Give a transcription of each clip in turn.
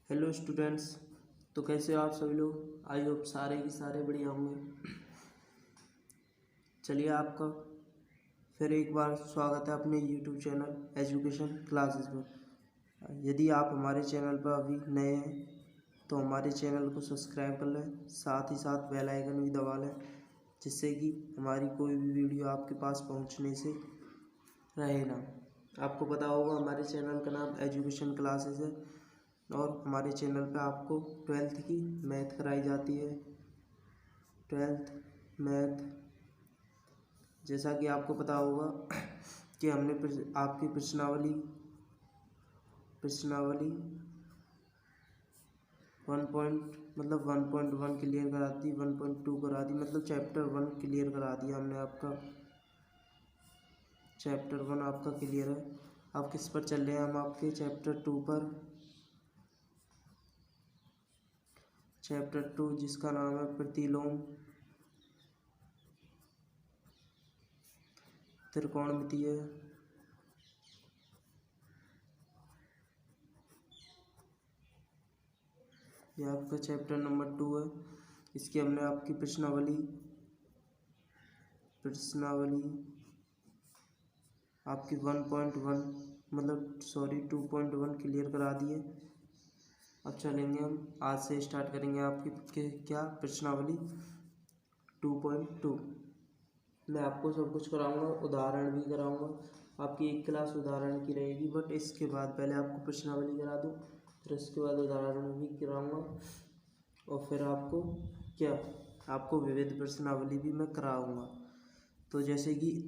Hello students. तो कैसे हो आप सभी लोग? आई होप सारे के सारे बढ़िया होंगे। चलिए आपका फिर एक बार स्वागत है अपने यूट्यूब चैनल एजुकेशन क्लासेस पर। यदि आप हमारे चैनल पर अभी नए हैं तो हमारे चैनल को सब्सक्राइब कर लें, साथ ही साथ बेल आइकन भी दबा लें, जिससे कि हमारी कोई भी वीडियो आपके पास पहुंचने से रहे ना। आपको पता होगा हमारे चैनल का नाम एजुकेशन क्लासेस है और हमारे चैनल पे आपको 12th की मैथ कराई जाती है। 12th मैथ, जैसा कि आपको पता होगा कि हमने आपकी प्रश्नावली 1.1 क्लियर करा दी, 1.2 करा दी, मतलब चैप्टर 1 क्लियर करा दिया हमने आपका। चैप्टर 1 आपका क्लियर है। अब किस पर चल रहे हैं हम? आपके चैप्टर 2 पर। चैप्टर 2 जिसका नाम है प्रतिलोम त्रिकोणमितीय। यह आपका चैप्टर नंबर 2 है। इसकी हमने आपकी प्रश्नावली आपकी 1.1 मतलब 2.1 क्लियर करा दिए। अब चलेंगे हम आज से स्टार्ट करेंगे आपकी क्या प्रश्नावली 2.2। मैं आपको सब कुछ कराऊंगा, उदाहरण भी कराऊंगा। आपकी एक क्लास उदाहरण की रहेगी, बट इसके बाद पहले आपको प्रश्नावली करा दूँ, फिर उसके बाद उदाहरण भी कराऊंगा और फिर आपको विविध प्रश्नावली भी मैं कराऊंगा। तो जैसे कि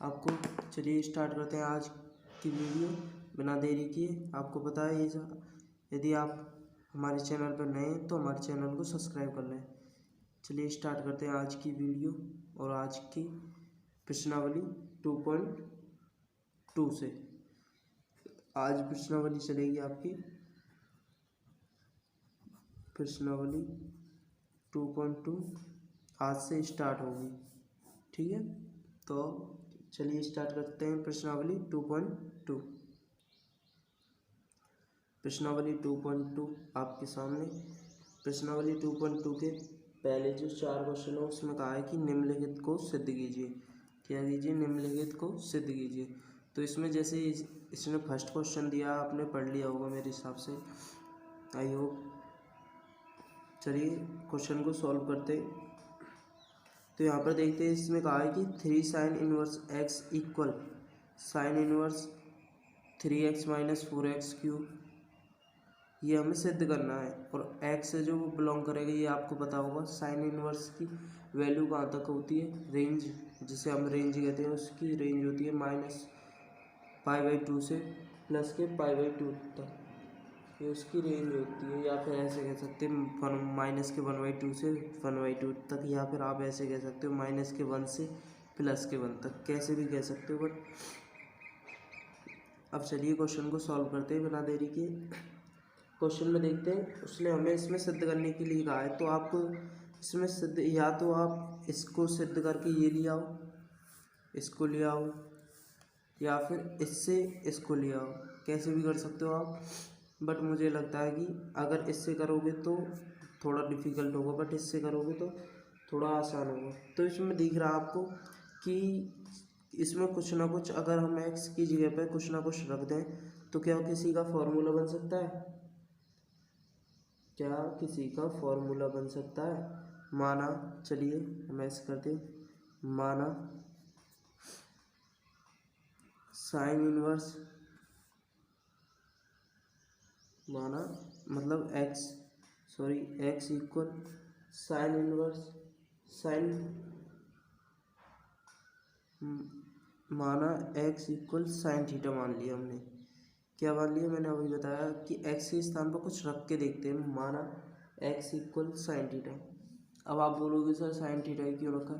आपको चलिए स्टार्ट करते हैं आज की वीडियो बिना देरी किए। आपको पता है ये यदि आप हमारे चैनल पर नए हैं तो हमारे चैनल को सब्सक्राइब कर लें। चलिए स्टार्ट करते हैं आज की वीडियो और आज की प्रश्नावली 2.2 से। आज प्रश्नावली चलेगी आपकी प्रश्नावली 2.2 आज से स्टार्ट होगी, ठीक है। तो चलिए स्टार्ट करते हैं प्रश्नावली 2.2। प्रश्नावली 2.2 आपके सामने। प्रश्नावली 2.2 के पहले जो 4 क्वेश्चन है उसमें कहा है कि निम्नलिखित को सिद्ध कीजिए। क्या कीजिए? निम्नलिखित को सिद्ध कीजिए। तो इसमें जैसे इसने फर्स्ट क्वेश्चन दिया, आपने पढ़ लिया होगा मेरे हिसाब से, आई होप। चलिए क्वेश्चन को सॉल्व करते। तो यहाँ पर देखते हैं, इसमें कहा है कि 3 sin inverse x equal sign inverse 3x minus 4x cube, ये हमें सिद्ध करना है। और x से जो वो बिलोंग करेगा ये आपको पता होगा। साइन इनवर्स की वैल्यू कहाँ तक होती है? रेंज, जिसे हम रेंज कहते हैं, उसकी रेंज होती है -π/2 से प्लस के π/2 तक, ये उसकी रेंज होती है। या फिर ऐसे कह सकते हैं -1/2 से 1/2 तक, या फिर आप ऐसे कह सकते हो -1 से +1 तक, कैसे भी कह सकते हो। बट अब चलिए क्वेश्चन को सॉल्व करते हैं बिना देरी के। क्वेश्चन में देखते हैं, उसने हमें इसमें सिद्ध करने के लिए कहा है। तो आपको इसमें सिद्ध, या तो आप इसको सिद्ध करके ये ले आओ, इसको ले आओ, या फिर इससे इसको ले आओ, कैसे भी कर सकते हो आप। बट मुझे लगता है कि अगर इससे करोगे तो थोड़ा डिफिकल्ट होगा, बट इससे करोगे तो थोड़ा आसान होगा। तो इसमें दिख रहा है आपको कि इसमें कुछ ना कुछ, अगर हम x की जगह पर कुछ ना कुछ रख दें तो क्या किसी का फॉर्मूला बन सकता है? क्या किसी का फॉर्मूला बन सकता है? माना, चलिए हम ऐसे करते हैं, माना साइन इनवर्स, माना मतलब x इक्वल साइन इनवर्स माना x इक्वल साइन थीटा मान लिया हमने। क्या मान लिया? मैंने अभी बताया कि x के स्थान पर कुछ रख के देखते हैं। माना x इक्वल साइन थीटा। अब आप बोलोगे सर साइन थीटा ही क्यों रखा?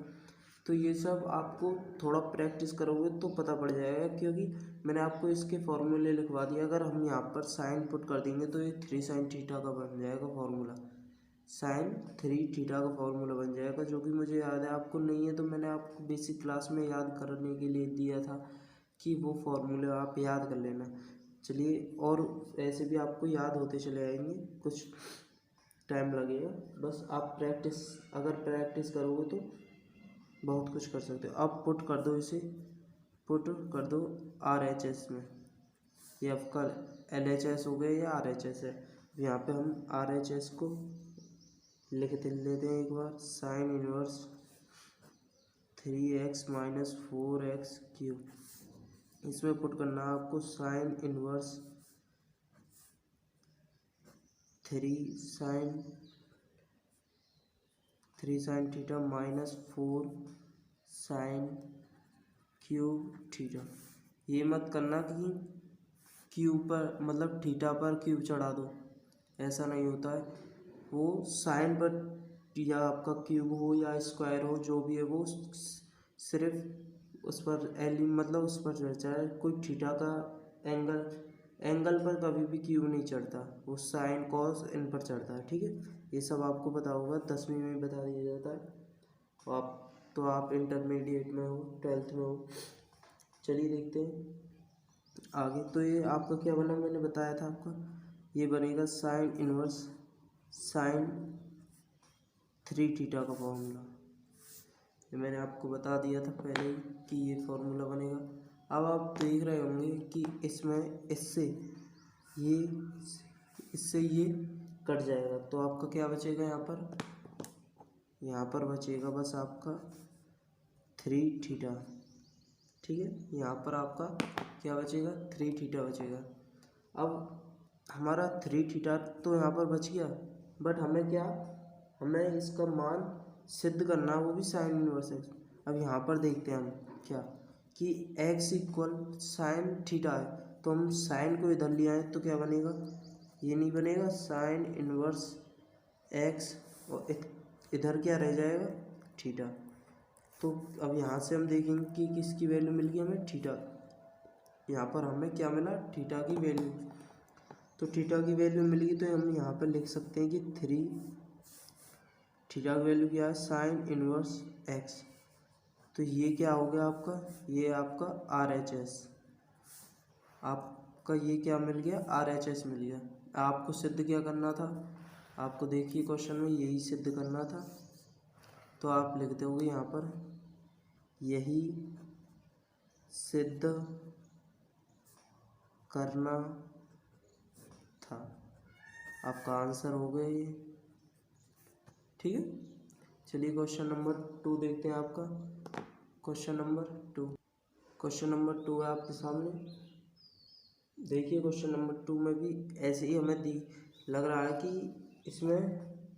तो ये सब आपको थोड़ा प्रैक्टिस करोगे तो पता पड़ जाएगा, क्योंकि मैंने आपको इसके फॉर्मूले लिखवा दिया। अगर हम यहाँ पर साइन पुट कर देंगे तो ये 3 sin थीटा का बन जाएगा फॉर्मूला, sin 3 थीटा का फॉर्मूला बन जाएगा, जो कि मुझे याद है। आपको नहीं है तो मैंने आपको बेसिक क्लास में याद करने के लिए दिया था कि वो फॉर्मूले आप याद कर लेना। चलिए, और ऐसे भी आपको याद होते चले आएंगे, कुछ टाइम लगेगा, बस आप अगर प्रैक्टिस करोगे तो बहुत कुछ कर सकते हो। अब पुट कर दो इसे, पुट कर दो RHS में। ये आपका LHS हो गया या RHS है। यहाँ पे हम RHS को लिख लेते हैं एक बार, sine inverse 3x minus 4x cube. इसमें पुट करना है आपको sine inverse 3 sine theta minus 4 sine cube theta. ये मत करना कि क्यूब पर मतलब थीटा पर क्यूब चढ़ा दो, ऐसा नहीं होता है। वो साइन पर या आपका क्यूब हो या स्क्वायर हो, जो भी है वो सिर्फ उस पर मतलब उस पर चढ़ता है। कोई थीटा का एंगल पर कभी भी क्यूब नहीं चढ़ता, वो साइन कॉस इन पर चढ़ता है। ठीक है, ये सब आपको पता होगा, 10वीं में बता दिया जाता है। आप इंटरमीडिएट में हो, 12th में हो। चलिए देखते हैं आगे। तो ये आपका क्या बना, मैंने बताया था आपका, ये बनेगा साइन इनवर्स साइन 3 थीटा का फॉर्मूला। ये मैंने आपको बता दिया था पहले ही कि ये फॉर्मूला बनेगा। अब आप देख रहे होंगे कि इसमें इससे ये कट जाएगा, तो आपका क्या बचेगा यहाँ पर बचेगा बस आपका 3 थीटा। ठीक है, यहाँ पर आपका क्या बचेगा, 3 थीटा बचेगा। अब हमारा 3 थीटा तो यहाँ पर बच गया, बट हमें इसका मान सिद्ध करना, वो भी साइन इनवर्स एक्स। अब यहाँ पर देखते हैं हम क्या कि x इक्वल साइन थीटा है, तो हम साइन को इधर ले आए तो क्या बनेगा, ये नहीं बनेगा साइन इनवर्स x, और इधर क्या रह जाएगा, थीटा। तो अब यहाँ से हम देखेंगे कि किसकी वैल्यू मिल गई हमें, थीटा। यहाँ पर हमें क्या मिला, थीटा की वैल्यू। तो थीटा की वैल्यू मिल गई, तो हम यहाँ पर लिख सकते हैं कि 3 थीटा की वैल्यू क्या है, साइन इनवर्स x। तो ये क्या हो गया आपका, ये आपका RHS, आपका ये क्या मिल गया, RHS मिल गया। आपको सिद्ध क्या करना था, आपको देखिए क्वेश्चन में यही सिद्ध करना था, तो आप लिखते होगे यहाँ पर यही सिद्ध करना था। आपका आंसर हो गया ये। ठीक है, चलिए क्वेश्चन नंबर 2 देखते हैं आपका। क्वेश्चन नंबर 2 है आपके सामने। देखिए क्वेश्चन नंबर 2 में भी ऐसे ही हमें लग रहा है कि इसमें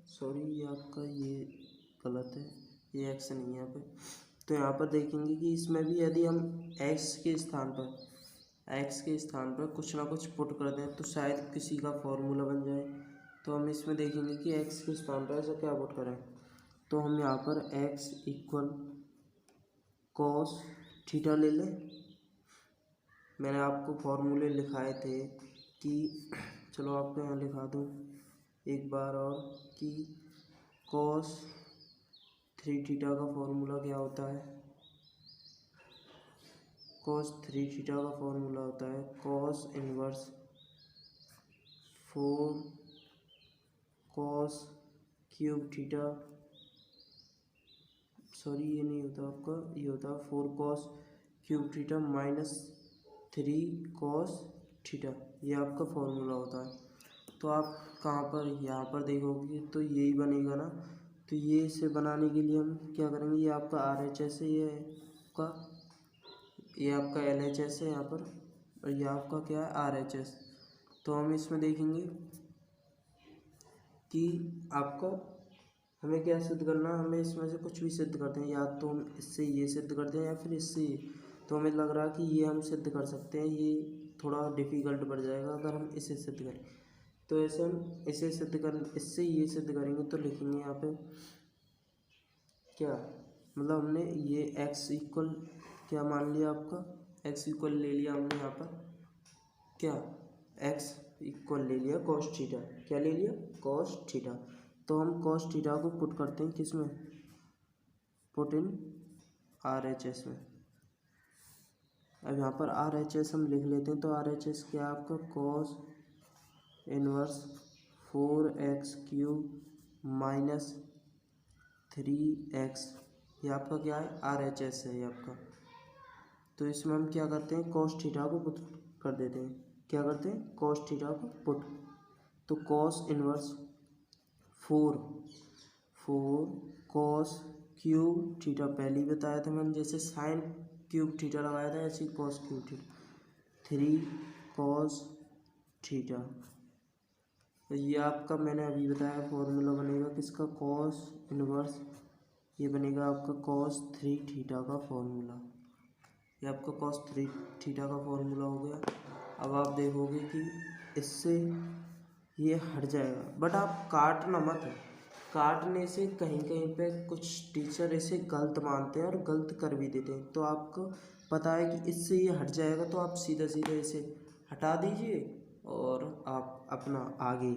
सॉरी, ये आपका ये गलत है, ये x नहीं है यहाँ पे। तो यहाँ पर देखेंगे कि इसमें भी यदि हम x के स्थान पर कुछ ना कुछ पुट कर दें तो शायद किसी का फॉर्मूला बन जाए। तो हम इसमें देखेंगे कि x के स्थान पर ऐसा क्या पुट करें। तो हम यहाँ पर x इक्वल कॉस थीटा ले लें। मैंने आपको फॉर्मूले लिखाए थे कि चलो आपको यहाँ लिखा दूँ एक बार और, कि कॉस 3 थीटा का फॉर्मूला क्या होता है, कॉस 3 थीटा का फॉर्मूला होता है cos inverse 4 cos cube theta, sorry ये नहीं होता आपका, ये होता है 4 cos cube theta minus 3 cos theta. ये आपका फॉर्मूला होता है। तो आप कहाँ पर, यहाँ पर देखोगे तो यही बनेगा ना। तो ये इसे बनाने के लिए हम क्या करेंगे, ये आपका RHS है, ये आपका LHS है यहाँ पर, और ये आपका क्या है RHS। तो हम इसमें देखेंगे कि आपका हमें क्या सिद्ध करना है, हमें इसमें से कुछ भी सिद्ध करते हैं, या तो हम इससे ये सिद्ध करते हैं या फिर इससे ये। तो हमें लग रहा है कि ये हम सिद्ध कर सकते हैं, ये थोड़ा डिफ़िकल्ट पड़ जाएगा अगर हम इसे सिद्ध करें। तो ऐसे हम इससे ये सिद्ध करेंगे। तो लिखेंगे यहाँ पे क्या, मतलब हमने ये x इक्वल क्या मान लिया, आपका x इक्वल ले लिया हमने यहाँ पर क्या, x इक्वल ले लिया कॉस थीटा। क्या ले लिया, कॉस थीटा। तो हम कॉस थीटा को पुट करते हैं किस में, पुट इन RHS में। अब यहाँ पर RHS हम लिख लेते हैं। तो RHS क्या है आपका, cos inverse 4x³ minus 3x, ये आपका क्या है, RHS है ये आपका। तो इसमें हम क्या करते हैं, कॉस थीटा को पुट कर देते हैं। क्या करते हैं, कॉस थीटा को पुट। तो cos inverse 4 cos cube theta पहले ही बताया था मैंने, जैसे साइन क्यूब थीटा लगाया था ऐसे ही cos cube theta 3 cos theta. तो ये आपका मैंने अभी बताया फॉर्मूला बनेगा किसका, कॉस इनवर्स, ये बनेगा आपका कॉस 3 थीटा का फॉर्मूला। ये आपका कॉस 3 थीटा का फॉर्मूला हो गया। अब आप देखोगे कि इससे ये हट जाएगा, बट आप काटना मत। काटने से कहीं कहीं पे कुछ टीचर इसे गलत मानते हैं और गलत कर भी देते हैं। तो आपको पता है कि इससे ये हट जाएगा, तो आप सीधा सीधा इसे हटा दीजिए और आप अपना आगे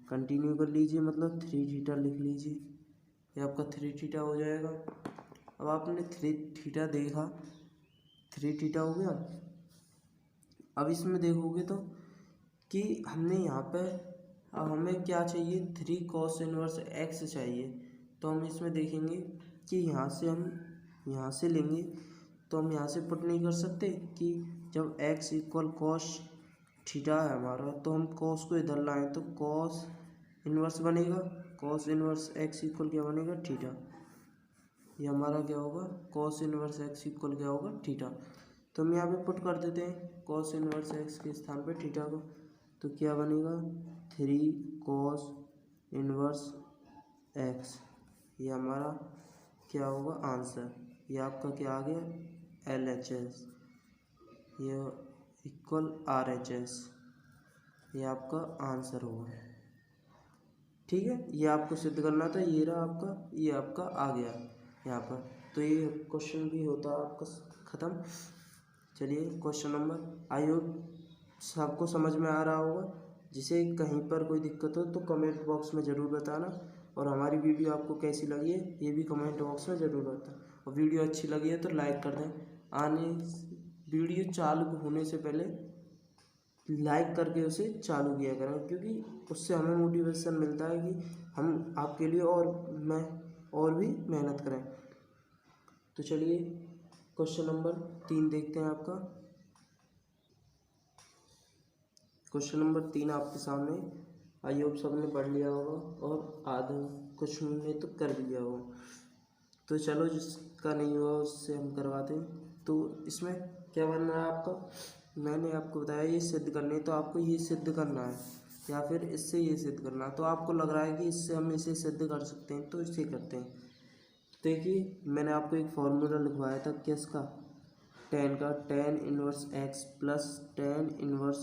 कंटिन्यू कर लीजिए, मतलब 3 थीटा लिख लीजिए। ये आपका 3 थीटा हो जाएगा। अब आपने 3 थीटा देखा, 3 थीटा हो गया। अब इसमें देखोगे तो कि हमने यहाँ पे, अब हमें क्या चाहिए, 3 कॉस इनवर्स x चाहिए। तो हम इसमें देखेंगे कि यहाँ से हम यहाँ से लेंगे, तो हम यहाँ से पुट नहीं कर सकते कि जब x इक्वल कॉस थीटा है हमारा, तो हम कॉस को इधर लाएं तो कॉस इनवर्स बनेगा, कॉस इनवर्स x इक्वल क्या बनेगा, थीटा। ये हमारा क्या होगा, कॉस इनवर्स x इक्वल क्या होगा, थीटा। तो हम यहाँ पे पुट कर देते हैं कॉस इनवर्स x के स्थान पे थीटा को। तो क्या बनेगा, 3 कॉस इनवर्स x, ये हमारा क्या होगा आंसर। ये आपका क्या आ गया, LHS, ये इक्वल RHS, ये आपका आंसर होगा। ठीक है, ये आपको सिद्ध करना था। ये रहा आपका, ये आपका आ गया यहाँ पर। तो ये क्वेश्चन भी होता है आपका ख़त्म। चलिए क्वेश्चन नंबर, आई होप सबको समझ में आ रहा होगा। जिसे कहीं पर कोई दिक्कत हो तो कमेंट बॉक्स में ज़रूर बताना, और हमारी वीडियो आपको कैसी लगी है ये भी कमेंट बॉक्स में ज़रूर बताना। और वीडियो अच्छी लगी है तो लाइक कर दें। आने वीडियो चालू होने से पहले लाइक करके उसे चालू किया करें, क्योंकि उससे हमें मोटिवेशन मिलता है कि हम आपके लिए और भी मेहनत करें। तो चलिए क्वेश्चन नंबर 3 देखते हैं आपका। क्वेश्चन नंबर 3 आपके सामने, आई होप सबने पढ़ लिया होगा और आधे कुछ ने तो कर भी लिया होगा। तो चलो जिसका नहीं हुआ उससे हम करवाते हैं। तो इसमें क्या बनना है आपका, मैंने आपको बताया ये सिद्ध करने, तो आपको ये सिद्ध करना है या फिर इससे ये सिद्ध करना है। तो आपको लग रहा है कि इससे हम इसे सिद्ध कर सकते हैं, तो इसे करते हैं। देखिए मैंने आपको एक फॉर्मूला लिखवाया था किसका, tan का, tan inverse x plus tan inverse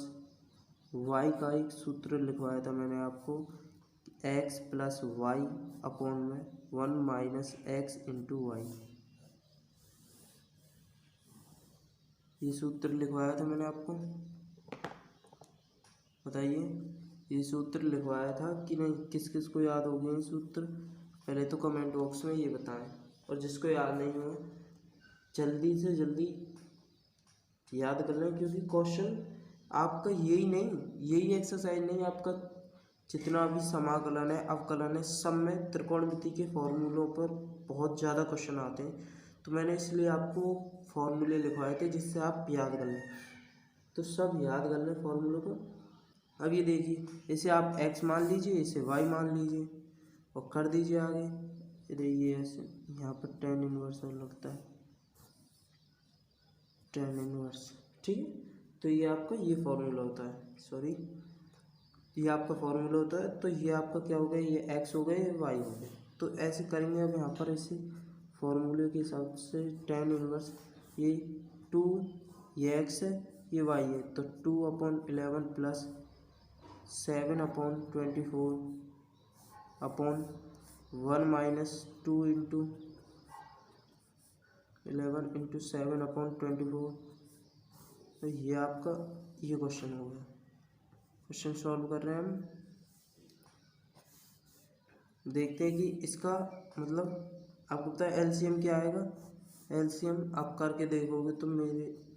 y का एक सूत्र लिखवाया था मैंने आपको, x प्लस वाई अपॉन में 1 माइनस एक्स इंटू वाई। ये सूत्र लिखवाया था मैंने आपको, बताइए ये सूत्र लिखवाया था कि नहीं, किस किस को याद हो गया ये सूत्र, पहले तो कमेंट बॉक्स में ये बताएं। और जिसको याद नहीं हो जल्दी से जल्दी याद कर लें, क्योंकि क्वेश्चन आपका यही नहीं, यही एक्सरसाइज नहीं, आपका जितना भी समाकलन है, अवकलन है, सब में त्रिकोणमिति के फॉर्मूलों पर बहुत ज़्यादा क्वेश्चन आते हैं। तो मैंने इसलिए आपको फॉर्मूले लिखवाए थे जिससे आप याद कर लें। तो सब याद कर लें फॉर्मूलों को। अब ये देखिए, इसे आप x मान लीजिए, इसे y मान लीजिए और कर दीजिए आगे। ये ऐसे यहाँ पर tan इनवर्स और लगता है tan इनवर्स, ठीक है। तो ये आपका ये फॉर्मूला होता है, सॉरी ये आपका फॉर्मूला होता है। तो ये आपका क्या हो गया, ये x हो गया, ये y हो गया। तो ऐसे करेंगे। अब यहाँ पर इसे फॉर्मूले के हिसाब से tan इनवर्स, ये 2, ये x है, ये y है, तो 2/11 plus 7/24 upon 1 minus 2 into 11 into 7/24। तो ये आपका ये क्वेश्चन हो गया। क्वेश्चन सॉल्व कर रहे हैं हम, देखते हैं कि इसका मतलब आपको पता है एलसीएम क्या आएगा। एलसीएम आप करके देखोगे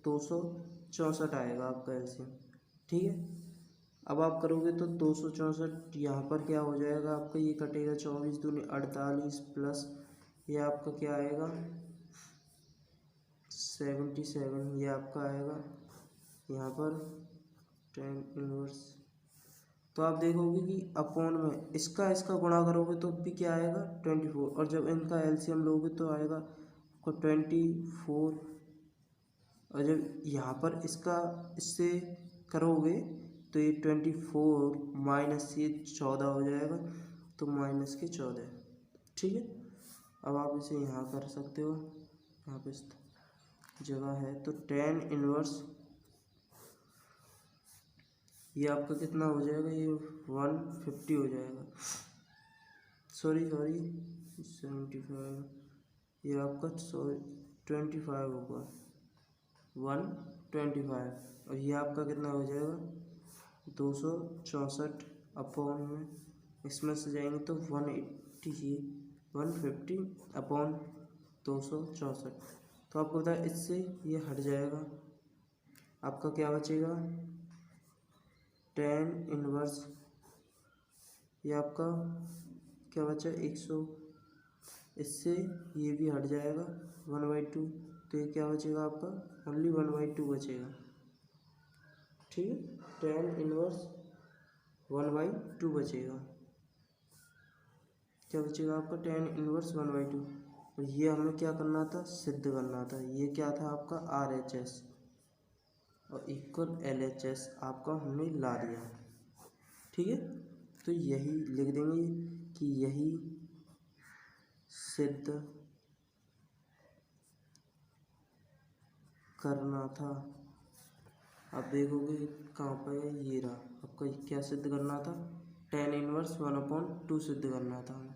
264 आएगा आपका एलसीएम। ठीक है, अब आप करोगे तो 264 यहाँ पर क्या हो जाएगा आपका, ये कटेगा 24 दूनी 48 प्लस ये आपका क्या आएगा 77, ये आपका आएगा यहाँ पर 10 इनवर्स। तो आप देखोगे कि अपॉन में इसका गुणा करोगे तो भी क्या आएगा 24, और जब इनका एलसीएम लोगे तो आएगा आपको 24, और जब यहाँ पर इसका इससे करोगे तो ये 24 माइनस ये 14 हो जाएगा, तो माइनस के 14। ठीक है, अब आप इसे यहाँ कर सकते हो, यहाँ पे जगह है तो 10 इनवर्स ये आपका कितना हो जाएगा, ये 150 हो जाएगा, सॉरी 75, ये आपका 25 होगा 125, और ये आपका कितना हो जाएगा 264 अपॉन में इसमें से जाएंगे तो 150 अपॉन 264। तो आपको पता है इससे ये हट जाएगा, आपका क्या बचेगा 10 इनवर्स, ये आपका क्या बचा 100, इससे ये भी हट जाएगा 1/2, तो ये क्या बचेगा आपका ओनली 1/2 बचेगा। ठीक है, 10 इनवर्स 1/2 बचेगा, क्या बचेगा आपका 10 इनवर्स 1/2, और ये हमें क्या करना था सिद्ध करना था, ये क्या था आपका RHS और इक्वल LHS आपका हमने ला दिया। ठीक है, तो यही लिख देंगे कि यही सिद्ध करना था। आप देखोगे कहाँ पर है, ये रहा आपका, क्या सिद्ध करना था 10 इनवर्स 1/2 सिद्ध करना था हमें,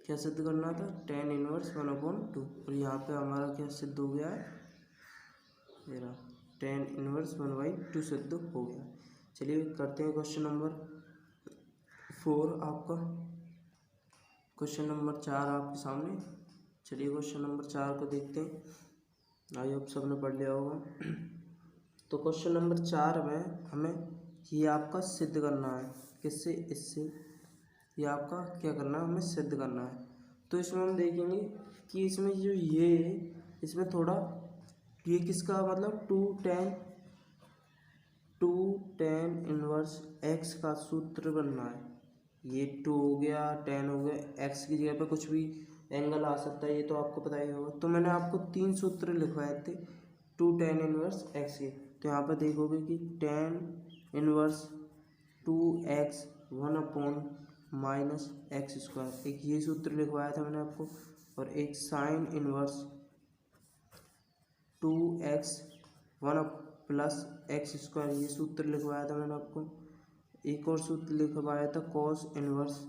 क्या सिद्ध करना था 10 इनवर्स 1/2, और यहाँ पे हमारा क्या सिद्ध हो गया है, ये रहा 10 इनवर्स 1/2 सिद्ध हो गया। चलिए करते हैं क्वेश्चन नंबर 4 आपका, क्वेश्चन नंबर 4 आपके सामने। चलिए क्वेश्चन नंबर 4 को देखते हैं, आई होप सबने पढ़ लिया होगा। तो क्वेश्चन नंबर 4 में हमें ये आपका सिद्ध करना है, किससे, इससे, ये आपका क्या करना है हमें सिद्ध करना है। तो इसमें हम देखेंगे कि इसमें जो ये इसमें थोड़ा ये किसका मतलब 2tan इनवर्स x का सूत्र बनना है, ये 2 हो गया 10 हो गया, x की जगह पे कुछ भी एंगल आ सकता है, ये तो आपको पता ही होगा। तो मैंने आपको 3 सूत्र लिखवाए थे 2tan इनवर्स x के, तो यहाँ पर देखोगे कि tan इनवर्स 2x 1/-x², एक ये सूत्र लिखवाया था मैंने आपको, और एक साइन इनवर्स 2x 1+x², ये सूत्र लिखवाया था मैंने आपको। एक और सूत्र लिखवाया था cos इनवर्स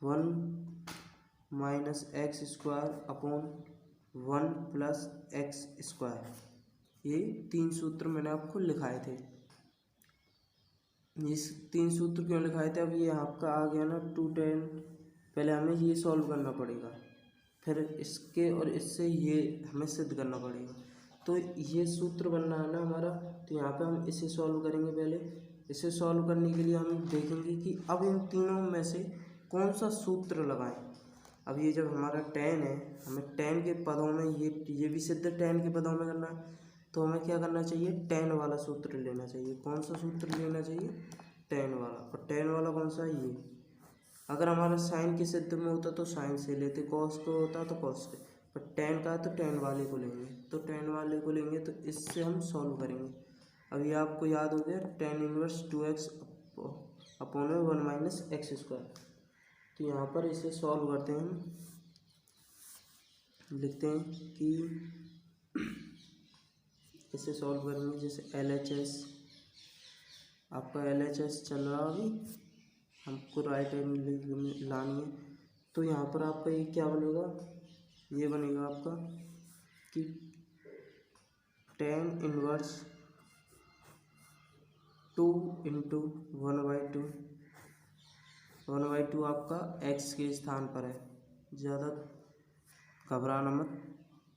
1-x²/1+x², ये 3 सूत्र मैंने आपको लिखाए थे। ये 3 सूत्र क्यों लिखाए थे, अब ये आपका आ गया ना 2tan, पहले हमें ये सॉल्व करना पड़ेगा, फिर इसके और इससे ये हमें सिद्ध करना पड़ेगा। तो ये सूत्र बनना है ना हमारा, तो यहाँ पे हम इसे सॉल्व करेंगे। पहले इसे सॉल्व करने के लिए हम देखेंगे कि अब इन तीनों में से कौन सा सूत्र लगाएं। अब ये जब हमारा tan है, हमें tan के पदों में ये भी सिद्ध tan के पदों में करना है, तो हमें क्या करना चाहिए tan वाला सूत्र लेना चाहिए। कौन सा सूत्र लेना चाहिए tan वाला, और tan वाला कौन सा है ये। अगर हमारा साइन के सिद्ध में होता तो साइन से लेते, कॉस को होता तो कॉस से, पर tan का है तो tan वाले को लेंगे, तो tan वाले को लेंगे तो इससे हम सॉल्व करेंगे। अब ये आपको याद हो गया tan inverse 2x upon 1-x²। तो यहाँ पर इसे सॉल्व करते हैं, हम लिखते हैं कि इसे सॉल्व करेंगे। जैसे LHS आपका LHS चल रहा अभी, हमको राइट हैंड लानी है, तो यहाँ पर आपका ये क्या बनेगा, ये बनेगा आपका कि tan इनवर्स 2 × 1/2 आपका x के स्थान पर है, ज़्यादा घबराना मत,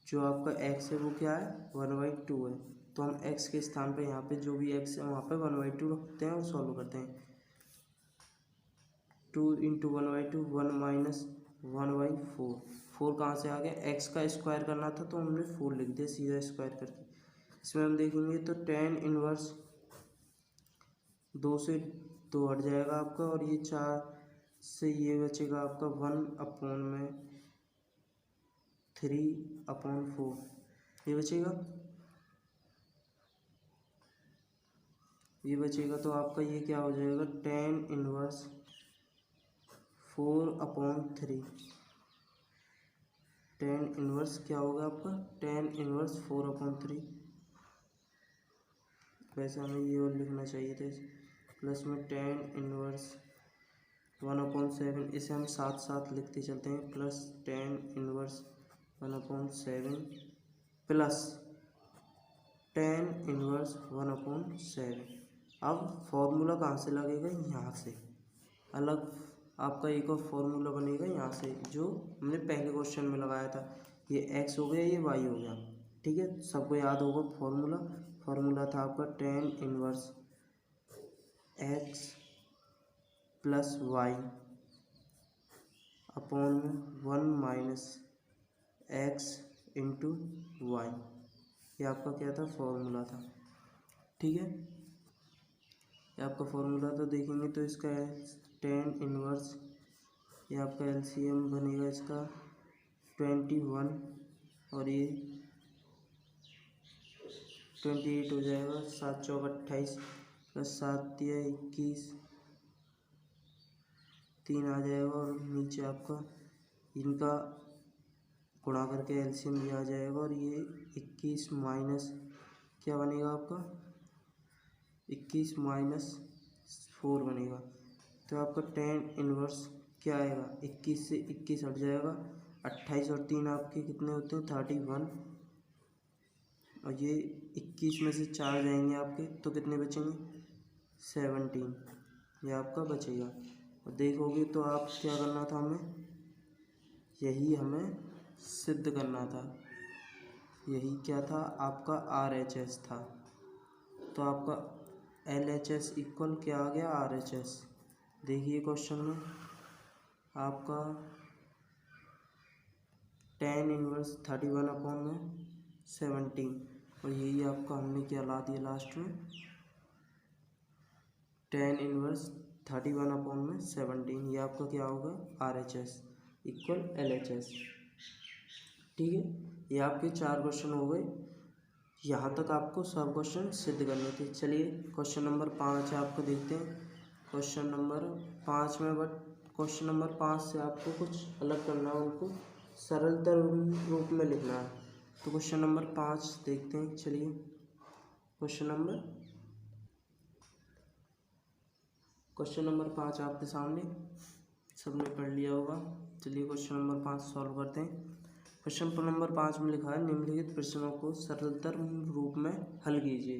जो आपका x है वो क्या है 1/2 है, तो हम x के स्थान पे यहाँ पे जो भी x है वहाँ पे 1/2 रखते हैं और सॉल्व करते हैं। 2 × 1/2 1 - 1/4। 4 कहाँ से आ गया, x का स्क्वायर करना था तो हमने 4 लिख दिया सीधा स्क्वायर करके। इसमें हम देखेंगे तो tan इनवर्स 2 से 2 हट जाएगा आपका, और ये 4 से ये बचेगा आपका 1/3/4 ये बचेगा। ये बचेगा तो आपका ये क्या हो जाएगा, tan इनवर्स 4/3। tan इनवर्स क्या होगा आपका, tan इनवर्स 4/3। वैसे हमें ये और लिखना चाहिए था प्लस में tan इनवर्स 1/7। इसे हम साथ साथ लिखते चलते हैं, plus tan inverse 1/7 plus tan inverse 1/7। अब फॉर्मूला कहाँ से लगेगा, यहाँ से अलग आपका एक और फॉर्मूला बनेगा यहाँ से, जो हमने पहले क्वेश्चन में लगाया था। ये x हो गया, ये y हो गया, ठीक है। सबको याद होगा फॉर्मूला था आपका tan inverse x plus y upon 1 - x into y। ये आपका क्या था, फॉर्मूला था, ठीक है। ये आपका फॉर्मूला तो देखेंगे तो इसका है tan इनवर्स, ये आपका LCM बनेगा इसका 21 और ये 28 हो जाएगा। 7 × 4 = 28 प्लस 7 × 3 = 21, 3 आ जाएगा, और नीचे आपका इनका गुणा करके LCM भी आ जाएगा, और ये 21 माइनस क्या बनेगा आपका, 21 - 4 बनेगा। तो आपका tan इनवर्स क्या आएगा, 21 से 21 हट जाएगा, 28 और 3 आपके कितने होते हैं, 31, और ये 21 में से 4 जाएंगे आपके तो कितने बचेंगे, 17। ये आपका बचेगा। और देखोगे तो आप क्या करना था, हमें यही हमें सिद्ध करना था। यही क्या था आपका RHS था, तो आपका LHS इक्वल क्या आ गया, RHS। देखिए क्वेश्चन में आपका tan इनवर्स 31/17, और यही आपका हमने क्या ला दिया लास्ट में, tan इनवर्स 31/17। ये आपका क्या होगा, RHS इक्वल LHS, ठीक है। ये आपके 4 क्वेश्चन हो गए। यहाँ तक आपको सब क्वेश्चन सिद्ध करने थे। चलिए क्वेश्चन नंबर 5 है, आपको देखते हैं क्वेश्चन नंबर 5 में। बट क्वेश्चन नंबर 5 से आपको कुछ अलग करना है, उनको सरलतर रूप में लिखना है। तो क्वेश्चन नंबर 5 देखते हैं। चलिए क्वेश्चन नंबर 5 आपके सामने सबने पढ़ लिया होगा। चलिए क्वेश्चन नंबर 5 सॉल्व करते हैं। क्वेश्चन नंबर 5 में लिखा है, निम्नलिखित प्रश्नों को सरलतर रूप में हल कीजिए।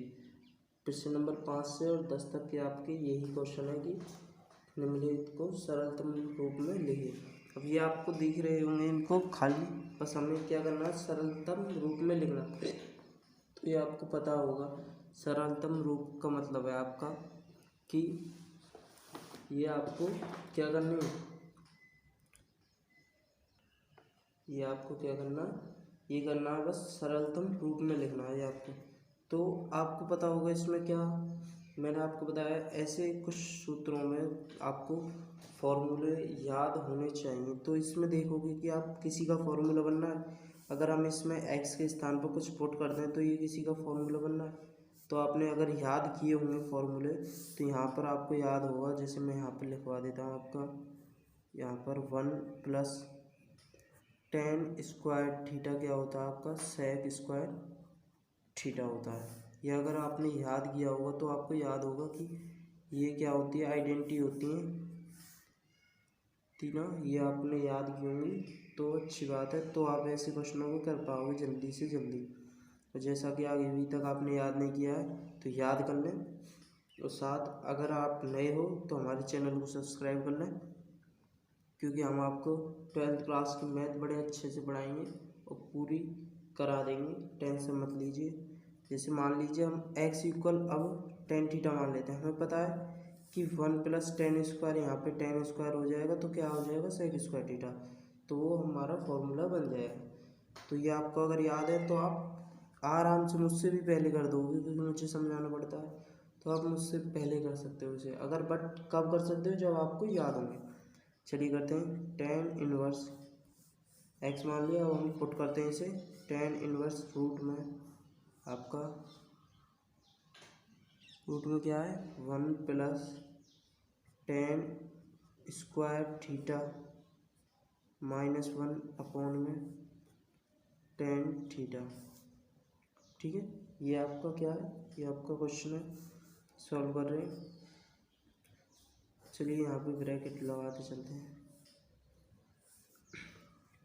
प्रश्न नंबर 5 से और 10 तक के आपके यही क्वेश्चन है कि निम्नलिखित को सरलतम रूप में लिखिए। अब ये आपको दिख रहे होंगे, इनको खाली बस हमें क्या करना है, सरलतम रूप में लिखना। तो ये आपको पता होगा सरलतम रूप का मतलब है आपका कि ये आपको क्या करना है, ये आपको क्या करना, ये करना है बस सरलतम रूप में लिखना है ये आपको। तो आपको पता होगा इसमें क्या मैंने आपको बताया, ऐसे कुछ सूत्रों में आपको फॉर्मूले याद होने चाहिए। तो इसमें देखोगे कि आप किसी का फॉर्मूला बनना है, अगर हम इसमें x के स्थान पर कुछ पुट कर दें तो ये किसी का फॉर्मूला बनना है। तो आपने अगर याद किए होंगे फॉर्मूले तो यहाँ पर आपको याद होगा। जैसे मैं यहाँ पर लिखवा देता हूँ आपका, यहाँ पर 1 + tan स्क्वायर थीटा क्या होता है आपका, sec स्क्वायर थीटा होता है। ये अगर आपने याद किया होगा तो आपको याद होगा कि ये क्या होती है, आइडेंटिटी होती है तीनों। ये आपने याद की होंगी तो अच्छी बात है, तो आप ऐसे क्वेश्चनों को कर पाओगे जल्दी से जल्दी। तो जैसा कि आगे अभी तक आपने याद नहीं किया है तो याद कर लें। और साथ अगर आप नए हो तो हमारे चैनल को सब्सक्राइब कर लें, क्योंकि हम आपको 12th क्लास की मैथ बड़े अच्छे से पढ़ाएंगे और पूरी करा देंगे, टेंशन मत लीजिए। जैसे मान लीजिए हम x इक्वल अब टेन थीटा मान लेते हैं। हमें पता है कि 1 प्लस टेन स्क्वायर, यहाँ पे टेन स्क्वायर हो जाएगा तो क्या हो जाएगा सेक स्क्वायर थीटा, तो वो हमारा फॉर्मूला बन जाएगा। तो ये आपको अगर याद है तो आप आराम से मुझसे भी पहले कर दोगे, क्योंकि मुझे समझाना पड़ता है, तो आप मुझसे पहले कर सकते हो इसे। अगर बट कब कर सकते हो, जब आपको याद होंगे। चलिए करते हैं टेन इनवर्स एक्स मान लिया, अब हम पुट करते हैं इसे टेन इनवर्स रूट में आपका रूट में क्या है 1 plus ten square theta minus 1 upon में टेन थीटा। ठीक है, ये आपका क्या है, ये आपका क्वेश्चन है, सॉल्व कर रहे हैं। चलिए यहाँ पे ब्रैकेट लगाते चलते हैं।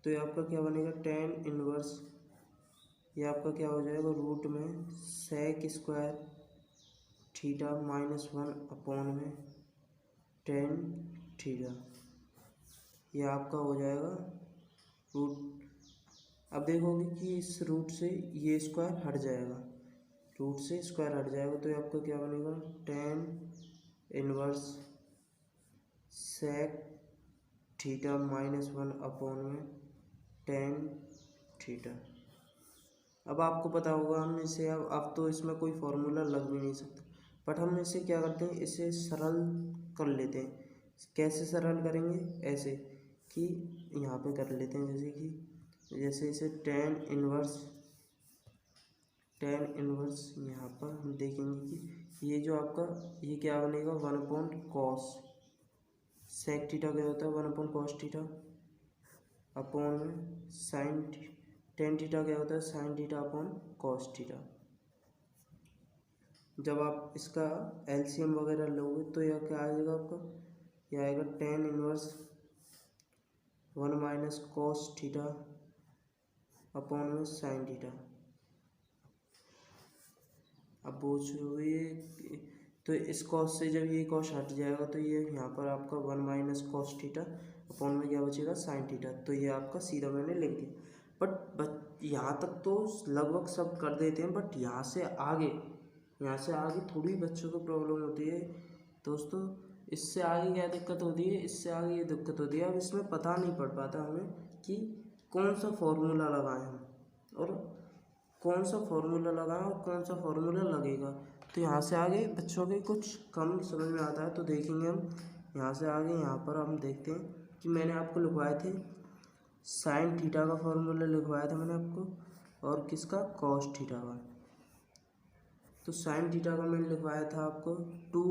तो ये आपका क्या बनेगा टेन इनवर्स, ये आपका क्या हो जाएगा रूट में sec square theta minus 1 upon में टेन थीटा। ये आपका हो जाएगा रूट। अब देखोगे कि इस रूट से ये स्क्वायर हट जाएगा, रूट से स्क्वायर हट जाएगा, तो ये आपका क्या बनेगा tan inverse sec theta minus 1 upon में टेन थीटा। अब आपको पता होगा हम इसे अब तो इसमें कोई फॉर्मूला लग भी नहीं सकता, बट हम इसे क्या करते हैं, इसे सरल कर लेते हैं। कैसे सरल करेंगे, ऐसे कि यहाँ पे कर लेते हैं, जैसे इसे टेन इनवर्स यहाँ पर हम देखेंगे कि ये जो आपका ये क्या बनेगा 1 अपॉन कॉस सेक थीटा क्या होता है 1 अपॉन कॉस थीटा अपॉन में साइन टेन थीटा क्या होता है sine theta upon cos theta. जब आप इसका एलसीएम वगैरह लोगे तो यह क्या आएगा आपका, यह आएगा tan inverse 1 minus cos theta upon में साइन थीटा। अब पूछोगे तो इस कॉस से जब ये कॉस हट जाएगा तो ये यहाँ पर आपका 1 माइनस कॉस थीटा अपॉन में क्या बचेगा साइन थीटा। तो ये आपका सीधा मैंने लिख दिया। बट यहाँ तक तो लगभग सब कर देते हैं, बट यहाँ से आगे थोड़ी बच्चों को प्रॉब्लम होती है दोस्तों। इससे आगे क्या दिक्कत होती है, इससे आगे ये दिक्कत होती है, अब इसमें पता नहीं पड़ पाता हमें कि कौन सा फॉर्मूला लगाएं हम, और कौन सा फॉर्मूला लगाएं और कौन सा फॉर्मूला लगेगा। तो यहाँ से आगे बच्चों के कुछ कम समझ में आता है, तो देखेंगे हम यहाँ से आगे। यहाँ पर हम देखते हैं कि मैंने आपको लिखवाए थे साइन थीटा का फॉर्मूला लिखवाया था मैंने आपको, और किसका कॉस थीटा का। तो साइन थीटा का मैंने लिखवाया था आपको 2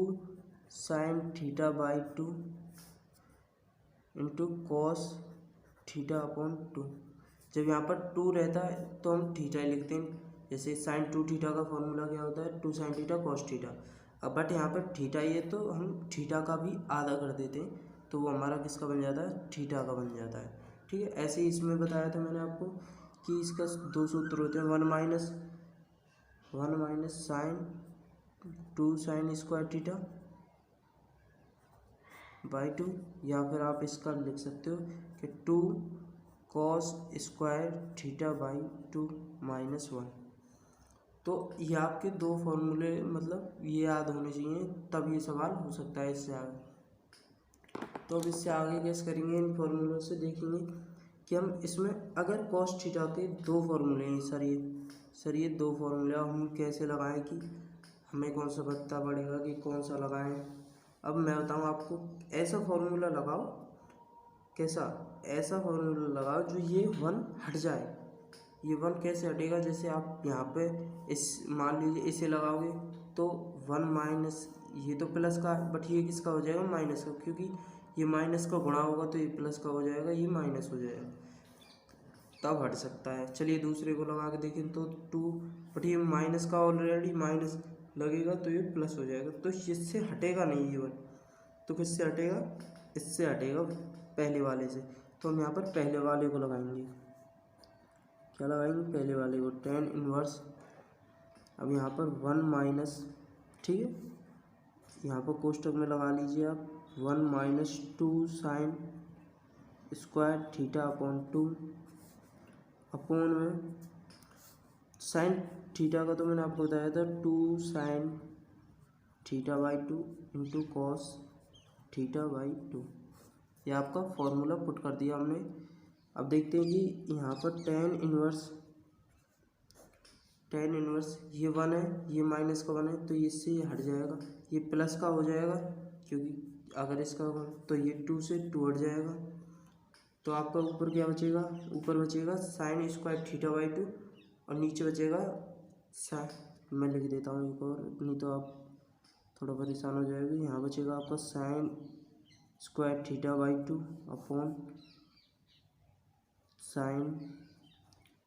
sine theta by 2 into cos theta upon 2। जब यहाँ पर 2 रहता है तो हम थीटा ही लिखते हैं, जैसे साइन 2 थीटा का फॉर्मूला क्या होता है 2 साइन थीटा कॉस थीटा। अब बट यहाँ पर थीटा ही है तो हम थीटा का भी आधा कर देते हैं, तो वो हमारा किसका बन जाता है थीटा का बन जाता है। ठीक है, ऐसे ही इसमें बताया था मैंने आपको कि इसका 2 सूत्र होते हैं 1 minus sine 2 sine square theta by 2, या फिर आप इसका लिख सकते हो कि 2 cos square theta by 2 minus 1। तो ये आपके दो फॉर्मूले मतलब ये याद होने चाहिए, तब ये सवाल हो सकता है इससे आगे। तो अब इससे आगे कैसे करेंगे, इन फॉर्मूलों से देखेंगे कि हम इसमें अगर कॉस थीटा के दो फॉर्मूले हैं सर ये दो फॉर्मूले हम कैसे लगाएं कि हमें कौन सा पता पड़ेगा कि कौन सा लगाएं। अब मैं बताऊं आपको, ऐसा फॉर्मूला लगाओ, कैसा, ऐसा फॉर्मूला लगाओ जो ये 1 हट जाए। ये 1 कैसे हटेगा, जैसे आप यहाँ पे इस मान लीजिए इसे लगाओगे तो 1 माइनस, ये तो प्लस का है बट ये किसका हो जाएगा माइनस का, क्योंकि ये माइनस का गुणा होगा तो ये प्लस का हो जाएगा, ये माइनस हो जाएगा, तब हट सकता है। चलिए दूसरे को लगा के देखें तो 2, बट ये माइनस का ऑलरेडी माइनस लगेगा तो ये प्लस हो जाएगा, तो इससे हटेगा नहीं ये 1। तो किससे हटेगा, इससे हटेगा पहले वाले से। तो हम यहाँ पर पहले वाले को लगाएंगे, क्या लगाएंगे पहले वाले को टेन इनवर्स। अब यहाँ पर 1 माइनस, ठीक है, यहाँ पर कोष्टक में लगा लीजिए आप 1 minus 2 sine square theta upon 2 upon में साइन थीटा का तो मैंने आपको बताया था 2 sine theta by 2 into cos theta by 2। ये आपका फॉर्मूला पुट कर दिया हमने। अब देखते हैं कि यहाँ पर टेन इनवर्स ये 1 है, ये माइनस का 1 है, तो इससे ये हट जाएगा, ये प्लस का हो जाएगा, क्योंकि अगर इसका तो ये 2 से 2 हट जाएगा। तो आपका ऊपर क्या बचेगा, ऊपर बचेगा साइन स्क्वायर थीटा बाई 2 और नीचे बचेगा मैं लिख देता हूँ एक और, नहीं तो आप थोड़ा परेशान हो जाएगी। यहाँ बचेगा आपका sign square theta by 2 upon sine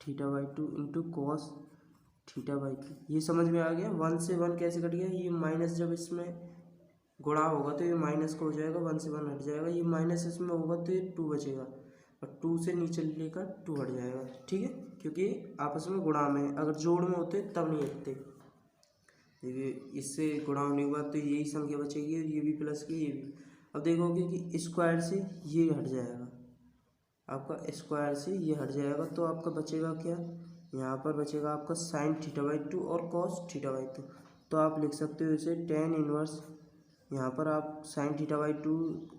theta by 2 into cos theta by 2। ये समझ में आ गया। 1 से 1 कैसे कट गया, ये माइनस जब इसमें गुणा होगा तो ये माइनस का हो जाएगा, 1 से 1 हट जाएगा, ये माइनस इसमें होगा तो ये 2 बचेगा और 2 से नीचे लेकर 2 हट जाएगा। ठीक है, क्योंकि आपस में गुणा में, अगर जोड़ में होते तब नहीं हटते। देखिए इससे गुणा होने के बाद तो यही संख्या बचेगी, ये भी प्लस की, ये भी। अब देखोगे कि स्क्वायर से ये हट जाएगा, आपका स्क्वायर से ये हट जाएगा, तो आपका बचेगा क्या, यहाँ पर बचेगा आपका साइन थीटा बाई 2 और कॉस थीटा बाई 2। तो आप लिख सकते हो इसे टेन इनवर्स, यहाँ पर आप साइन थीटा बाई 2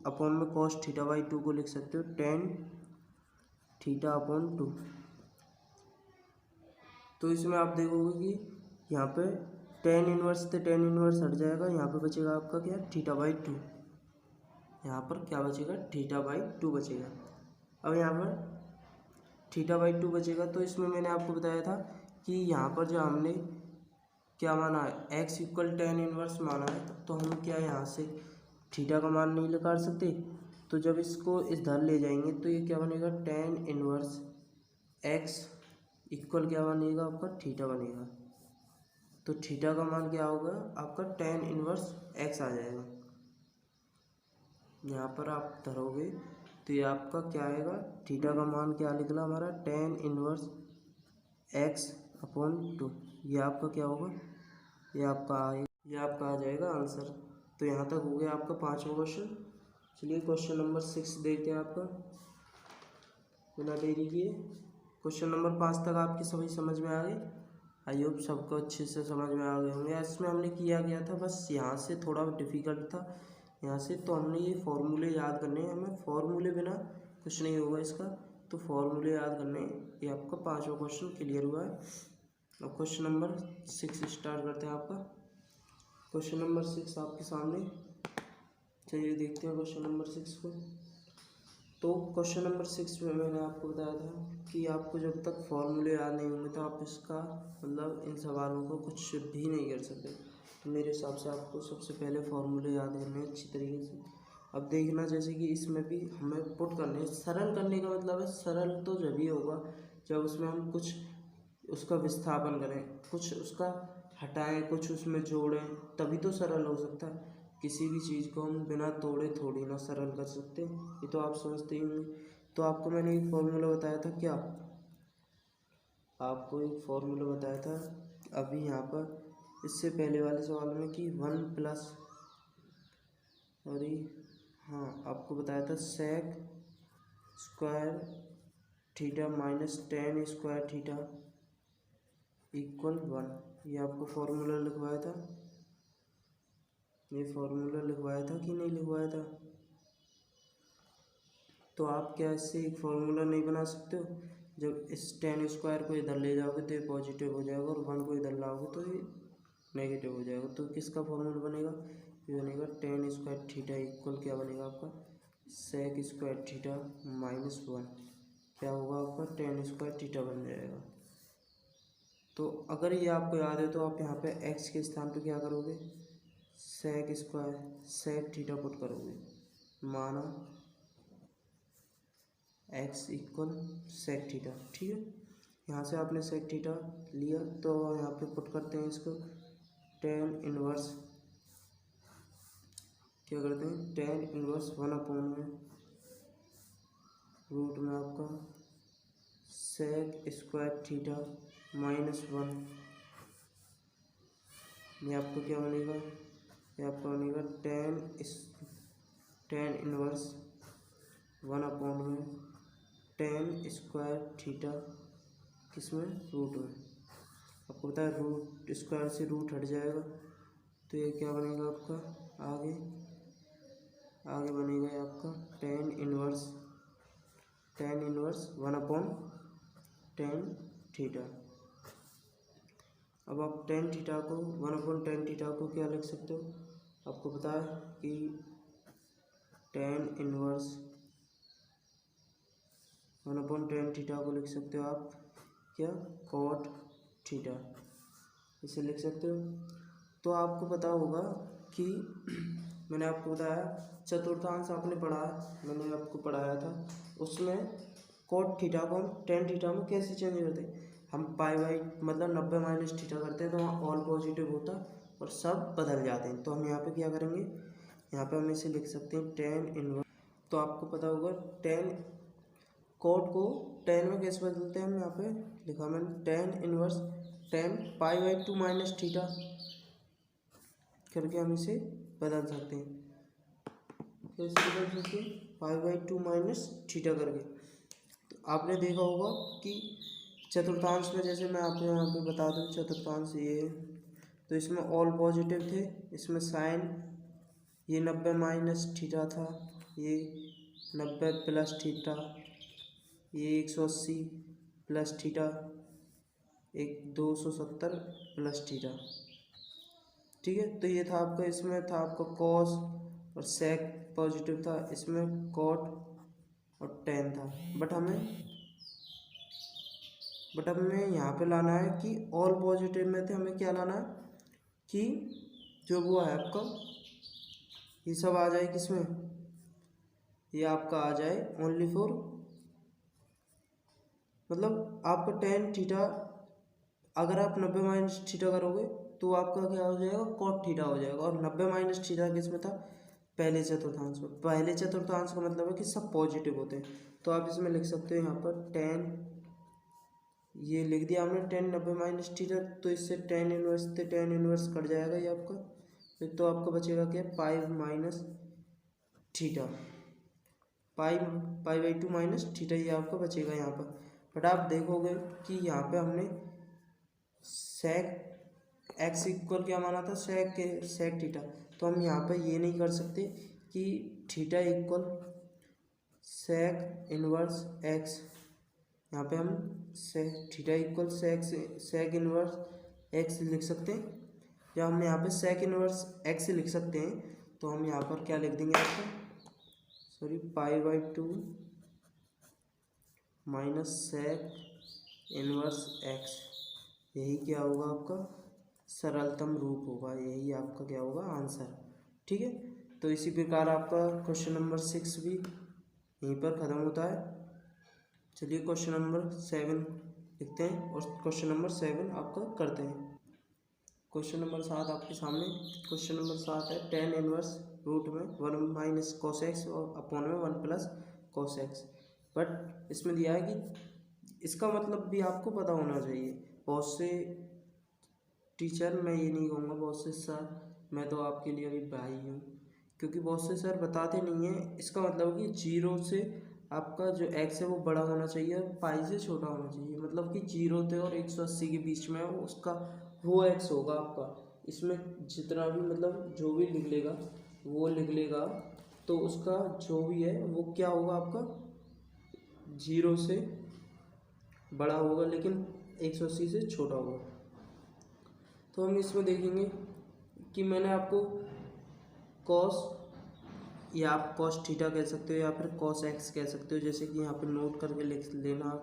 अपॉन में कॉस थीटा बाई 2 को लिख सकते हो टेन थीटा अपॉन 2। तो इसमें आप देखोगे कि यहाँ पे टेन इनवर्स से टेन इनवर्स हट जाएगा, यहाँ पे बचेगा आपका क्या, थीटा बाई 2। यहाँ पर क्या बचेगा, थीटा बाई 2 बचेगा। अब यहाँ पर थीटा बाई 2 बचेगा, तो इसमें मैंने आपको बताया था कि यहाँ पर जो हमने क्या माना है, एक्स इक्वल टेन इनवर्स माना है, तो हम क्या यहाँ से थीटा का मान नहीं निकाल सकते। तो जब इसको इधर ले जाएंगे तो ये क्या बनेगा, टेन इनवर्स एक्स इक्वल क्या बनेगा, आपका थीटा बनेगा। तो थीटा का मान क्या होगा, आपका टेन इनवर्स एक्स आ जाएगा। यहाँ पर आप धरोगे तो ये आपका क्या आएगा, थीटा का मान क्या निकला हमारा, टेन इनवर्स एक्स अपॉन 2। ये आपका क्या होगा, ये आपका आ जाएगा आंसर। तो यहाँ तक हो गया आपका 5वां क्वेश्चन। चलिए क्वेश्चन नंबर 6 देखते हैं आपका, बिना देरी किए। क्वेश्चन नंबर 5 तक आपकी सभी समझ में आ गई। आई होप सबको अच्छे से समझ में आ गए होंगे। इसमें हमने किया गया था, बस यहाँ से थोड़ा डिफिकल्ट था यहाँ से, तो हमने ये फॉर्मूले याद करने हैं हमें, फॉर्मूले बिना कुछ नहीं होगा इसका, तो फॉर्मूले याद करने। ये आपका 5वां क्वेश्चन क्लियर हुआ है। अब क्वेश्चन नंबर 6 स्टार्ट करते हैं आपका। क्वेश्चन नंबर 6 आपके सामने, चलिए देखते हैं क्वेश्चन नंबर 6 को। तो क्वेश्चन नंबर 6 में मैंने आपको बताया था कि आपको जब तक फॉर्मूले याद नहीं होंगे तो आप इसका मतलब इन सवालों को कुछ भी नहीं कर सकते। तो मेरे हिसाब से आपको सबसे पहले फॉर्मूले याद करने हैं अच्छी तरीके से। अब देखना, जैसे कि इसमें भी हमें पुट करने हैं, सरल करने का मतलब है, सरल तो जब ही होगा जब उसमें हम कुछ उसका विस्थापन करें, कुछ उसका हटाएं, कुछ उसमें जोड़ें, तभी तो सरल हो सकता है। किसी भी चीज़ को हम बिना तोड़े थोड़ी ना सरल कर सकते, ये तो आप समझते ही होंगे। तो आपको मैंने एक फॉर्मूला बताया था, क्या आपको एक फॉर्मूला बताया था अभी यहाँ पर इससे पहले वाले सवाल में कि 1 प्लस, सॉरी हाँ, आपको बताया था sec square theta minus tan square theta equal 1। ये आपको फॉर्मूला लिखवाया था, ये फॉर्मूला लिखवाया था कि नहीं लिखवाया था। तो आप क्या इससे एक फॉर्मूला नहीं बना सकते हो, जब इस टेन स्क्वायर को इधर ले जाओगे तो ये पॉजिटिव हो जाएगा और 1 को इधर लाओगे तो ये नेगेटिव हो जाएगा। तो किसका फॉर्मूला बनेगा, ये बनेगा टेन स्क्वायर थीटा इक्वल क्या बनेगा आपका, सेक स्क्वायर थीटा माइनस 1। क्या होगा आपका, टेन स्क्वायर थीटा बन जाएगा। तो अगर ये आपको याद है तो आप यहाँ पे एक्स के स्थान पे क्या करोगे, sec square sec theta put करोगे, माना एक्स इक्वल सेक थीटा। ठीक है, यहाँ से आपने सेक थीटा लिया तो यहाँ पे पुट करते हैं इसको, टेन इनवर्स क्या करते हैं, टेन इनवर्स 1 अपॉन में रूट में आपका सेक स्क्वायर थीटा माइनस 1। ये आपको क्या बनेगा, ये आपका बनेगा टेन इनवर्स 1 अपॉन में टेन स्क्वायर थीटा किसमें, रूट में। आपको पता है रूट स्क्वायर से रूट हट जाएगा, तो ये क्या बनेगा आपका आगे बनेगा ये आपका टेन इनवर्स 1/tan थीटा। अब आप टेन थीटा को 1/tan थीटा को क्या लिख सकते हो, आपको पता है कि टेन इनवर्स 1/tan थीटा को लिख सकते हो आप क्या कॉट थीटा, इसे लिख सकते हो। तो आपको पता होगा कि मैंने आपको बताया चतुर्थांश आपने पढ़ा है, मैंने आपको पढ़ाया था, उसमें कॉट थीटा को हम टेन थीटा में कैसे चेंज करते हैं, हम पाई बाई मतलब 90 माइनस थीटा करते हैं तो वहाँ ऑल पॉजिटिव होता और सब बदल जाते हैं। तो हम यहाँ पे क्या करेंगे, यहाँ पे हम इसे लिख सकते हैं टेन इनवर्स। तो आपको पता होगा टेन कॉट को टेन में कैसे बदलते हैं, हम यहाँ पे लिखा मैंने tan inverse tan pi by 2 minus theta करके हम इसे बदल सकते हैं। कैसे बदल सकते हैं, पाई बाई 2 माइनस थीटा करके। तो आपने देखा होगा कि चतुर्थांश में, जैसे मैं आपको यहाँ पे बता दूँ चतुर्थांश ये है, तो इसमें ऑल पॉजिटिव थे, इसमें साइन ये 90 माइनस थीटा था, ये 90 प्लस थीटा, ये 180 प्लस थीटा, एक 270 प्लस थीटा, ठीक है। तो ये था आपका, इसमें था आपका कॉस और सेक पॉजिटिव था, इसमें कॉट और टेन था। बट हमें यहाँ पे लाना है कि ऑल पॉजिटिव में थे, हमें क्या लाना है कि जो वो है आपका ये सब आ जाए किसमें, ये आपका आ जाए ओनली फॉर मतलब आपका टेन थीटा, अगर आप 90 माइनस थीटा करोगे तो आपका क्या हो जाएगा कॉट थीटा हो जाएगा। और 90 माइनस थीटा किसमें था, पहले चतुर्थांश में। पहले चतुर्थांश का मतलब है कि सब पॉजिटिव होते हैं। तो आप इसमें लिख सकते हो यहाँ पर टेन, ये लिख दिया हमने टेन 90 माइनस थीटा, तो इससे टेन इनवर्स कट जाएगा ये आपका, फिर तो आपका बचेगा क्या pi minus theta, pi by 2 minus theta, ये आपका बचेगा यहाँ पर। बट आप देखोगे कि यहाँ पे हमने सेक एक्स इक्वल क्या माना था, सेक थीटा, तो हम यहाँ पे ये नहीं कर सकते कि theta equal sec inverse x, यहाँ पे हम theta equal sec inverse x लिख सकते हैं। जब हम यहाँ पे सेक इनवर्स एक्स लिख सकते हैं तो हम यहाँ पर क्या लिख देंगे आपको, sorry pi by 2 minus sec inverse x, यही क्या होगा आपका सरलतम रूप होगा, यही आपका क्या होगा आंसर, ठीक है। तो इसी प्रकार आपका क्वेश्चन नंबर 6 भी यहीं पर ख़त्म होता है। चलिए क्वेश्चन नंबर 7 लिखते हैं और क्वेश्चन नंबर 7 आपका करते हैं। क्वेश्चन नंबर 7 आपके सामने, क्वेश्चन नंबर 7 है टेन इनवर्स रूट में 1 माइनस कॉस एक्स और अपॉन में 1 प्लस कॉस एक्स। बट इसमें दिया है कि इसका मतलब भी आपको पता होना चाहिए। बहुत से टीचर, मैं ये नहीं कहूँगा बहुत से सर, मैं तो आपके लिए अभी भाई हूँ, क्योंकि बहुत से सर बताते नहीं हैं इसका मतलब कि जीरो से आपका जो एक्स है वो बड़ा होना चाहिए और पाई से छोटा होना चाहिए, मतलब कि जीरो थे और 180 के बीच में उसका वो एक्स होगा आपका। इसमें जितना भी मतलब जो भी लिख लेगा वो लिख लेगा, तो उसका जो भी है वो क्या होगा आपका जीरो से बड़ा होगा लेकिन 180 से छोटा होगा। तो हम इसमें देखेंगे कि मैंने आपको कॉस, या आप कॉस थीटा कह सकते हो या फिर कॉस एक्स कह सकते हो, जैसे कि यहाँ पे नोट करके लिख लेना।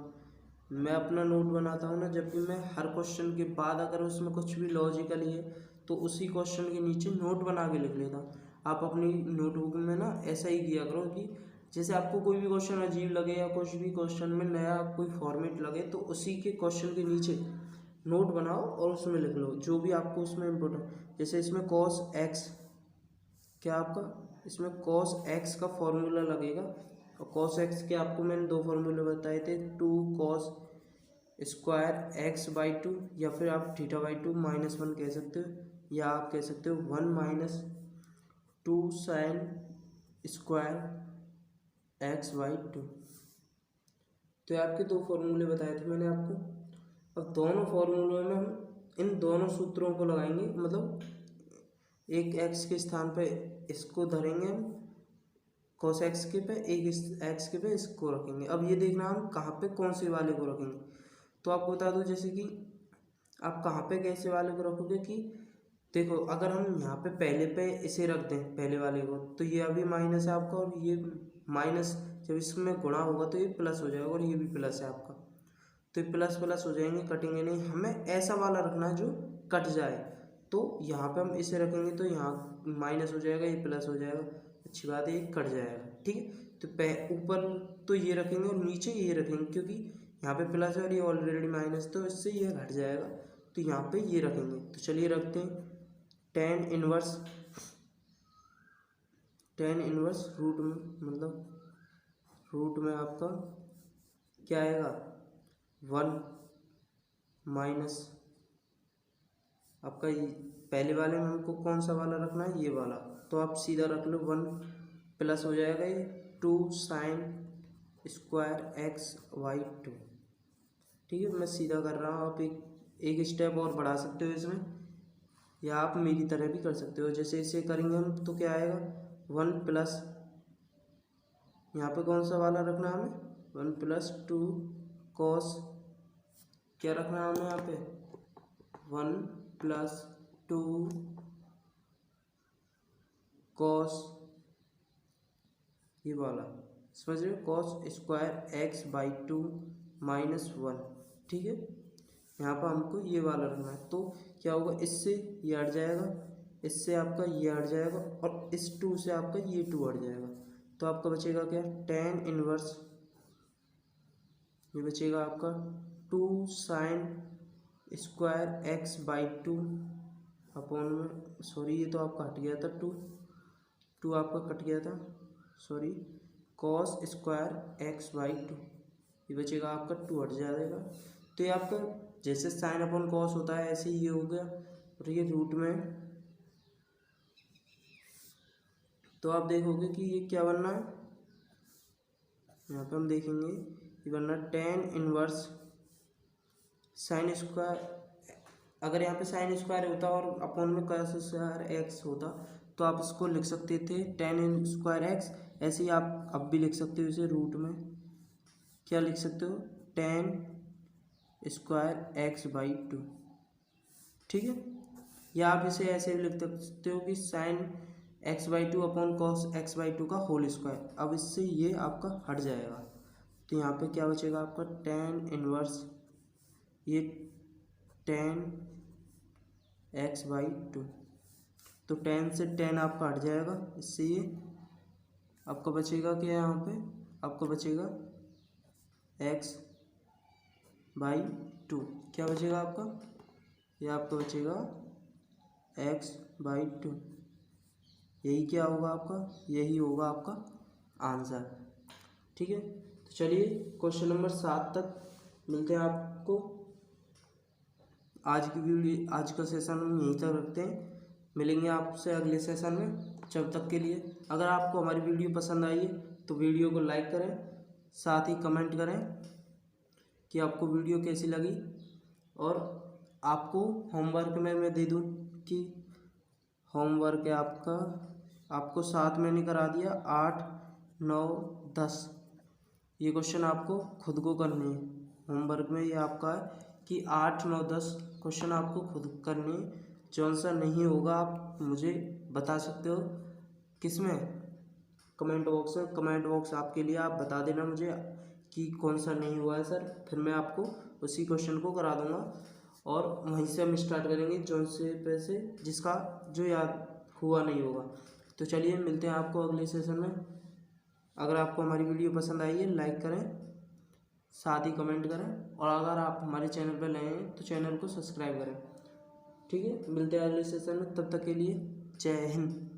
मैं अपना नोट बनाता हूँ ना, जब भी मैं हर क्वेश्चन के बाद अगर उसमें कुछ भी लॉजिकल है तो उसी क्वेश्चन के नीचे नोट बना के लिख लेता हूँ। आप अपनी नोटबुक में ना ऐसा ही किया करो कि जैसे आपको कोई भी क्वेश्चन अजीब लगे या कुछ भी क्वेश्चन में नया कोई फॉर्मेट लगे तो उसी के क्वेश्चन के नीचे नोट बनाओ और उसमें लिख लो जो भी आपको उसमें इम्पोर्टेंट। जैसे इसमें कॉस एक्स, क्या आपका इसमें कॉस एक्स का फॉर्मूला लगेगा, और कॉस एक्स के आपको मैंने दो फॉर्मूले बताए थे, 2 कॉस स्क्वायर एक्स बाई 2, या फिर आप थीटा बाई 2 -1 कह सकते हो, या आप कह सकते हो 1 minus 2 sine square x by 2। तो आपके दो फॉर्मूले बताए थे मैंने आपको। अब दोनों फॉर्मूलों में हम इन दोनों सूत्रों को लगाएंगे, मतलब एक x के स्थान पे इसको धरेंगे हम cos x के पे, एक इस x के पे इसको रखेंगे। अब ये देखना हम कहाँ पे कौन से वाले को रखेंगे। तो आपको बता दूं जैसे कि आप कहाँ पे कैसे वाले को रखोगे कि देखो अगर हम यहाँ पे पहले पे इसे रख दें पहले वाले को, तो ये अभी माइनस है आपका, और ये माइनस जब इसमें गुणा होगा तो ये प्लस हो जाएगा, और ये भी प्लस है आपका, तो ये प्लस प्लस हो जाएंगे, कटेंगे नहीं। हमें ऐसा वाला रखना है जो कट जाए। तो यहाँ पे हम इसे रखेंगे तो यहाँ माइनस हो जाएगा, ये प्लस हो जाएगा, अच्छी बात है, ये कट जाएगा। ठीक है, तो ऊपर तो ये रखेंगे और नीचे ये रखेंगे, क्योंकि यहाँ पे प्लस है और ये ऑलरेडी माइनस, तो इससे ये घट जाएगा, तो यहाँ पे ये रखेंगे। तो चलिए रखते हैं tan इनवर्स रूट में, मतलब रूट में आपका क्या आएगा 1 माइनस आपका पहले वाले में हमको कौन सा वाला रखना है, ये वाला, तो आप सीधा रख लो 1 प्लस हो जाएगा ये 2 sin स्क्वायर एक्स वाई 2। ठीक है, मैं सीधा कर रहा हूँ, आप एक स्टेप और बढ़ा सकते हो इसमें, या आप मेरी तरह भी कर सकते हो। जैसे इसे करेंगे हम तो क्या आएगा 1 प्लस, यहाँ पे कौन सा वाला रखना है हमें 1 प्लस 2 कॉस, क्या रखना है हमें यहाँ पे 1 प्लस 2 कॉस, ये वाला समझ रहे हो, cos square x by 2 minus 1। ठीक है, यहाँ पर हमको ये वाला रखना है, तो क्या होगा इससे ये हट जाएगा, इससे आपका ये हट जाएगा, और इस 2 से आपका ये 2 हट जाएगा, तो आपका बचेगा क्या tan इनवर्स, ये बचेगा आपका 2 sin square x by 2 upon में, सॉरी ये तो आपका हट गया था 2 आपका कट गया था, sorry cos square x by 2, ये बचेगा आपका 2 हट जाएगा। तो ये आपका जैसे साइन अपॉन कॉस होता है ऐसे ये हो गया, और ये रूट में, तो आप देखोगे कि ये क्या बनना है, यहाँ पे हम देखेंगे ये बनना tan इनवर्स साइन स्क्वायर, अगर यहाँ पे साइन स्क्वायर होता और अपॉन में cos स्क्वायर एक्स होता तो आप इसको लिख सकते थे tan स्क्वायर एक्स, ऐसे ही आप अब भी लिख सकते हो इसे रूट में, क्या लिख सकते हो tan स्क्वायर एक्स बाई 2। ठीक है, या आप इसे ऐसे भी लिख सकते हो कि sine x by 2 upon cos x by 2 का होल स्क्वायर। अब इससे ये आपका हट जाएगा, तो यहाँ पे क्या बचेगा आपका tan इनवर्स ये tan एक्स बाई 2, तो tan से tan आपका हट जाएगा, इससे ये आपका बचेगा क्या, यहाँ पे आपका बचेगा x बाई 2, क्या बचेगा आपका, ये आपका बचेगा x बाई 2, यही क्या होगा आपका, यही होगा आपका आंसर। ठीक है, तो चलिए क्वेश्चन नंबर 7 तक मिलते हैं आपको। आज की वीडियो, आज का सेशन हम यहीं तक रखते हैं, मिलेंगे आपसे अगले सेशन में। जब तक के लिए अगर आपको हमारी वीडियो पसंद आई है तो वीडियो को लाइक करें, साथ ही कमेंट करें कि आपको वीडियो कैसी लगी, और आपको होमवर्क में मैं दे दूं कि होमवर्क है आपका, आपको 7 मैंने करा दिया, 8, 9, 10 ये क्वेश्चन आपको खुद को करने हैं। होमवर्क में ये आपका है कि 8, 9, 10 क्वेश्चन आपको खुद करने हैं। जो सा नहीं होगा आप मुझे बता सकते हो, किस में, कमेंट बॉक्स में, कमेंट बॉक्स आपके लिए, आप बता देना मुझे कि कौन सा नहीं हुआ है सर, फिर मैं आपको उसी क्वेश्चन को करा दूंगा, और वहीं से हम स्टार्ट करेंगे जो से पैसे जिसका जो याद हुआ नहीं होगा। तो चलिए मिलते हैं आपको अगले सेशन में। अगर आपको हमारी वीडियो पसंद आई है लाइक करें, साथ ही कमेंट करें, और अगर आप हमारे चैनल पर नए हैं तो चैनल को सब्सक्राइब करें। ठीक है, मिलते हैं अगले सेशन में, तब तक के लिए जय हिंद।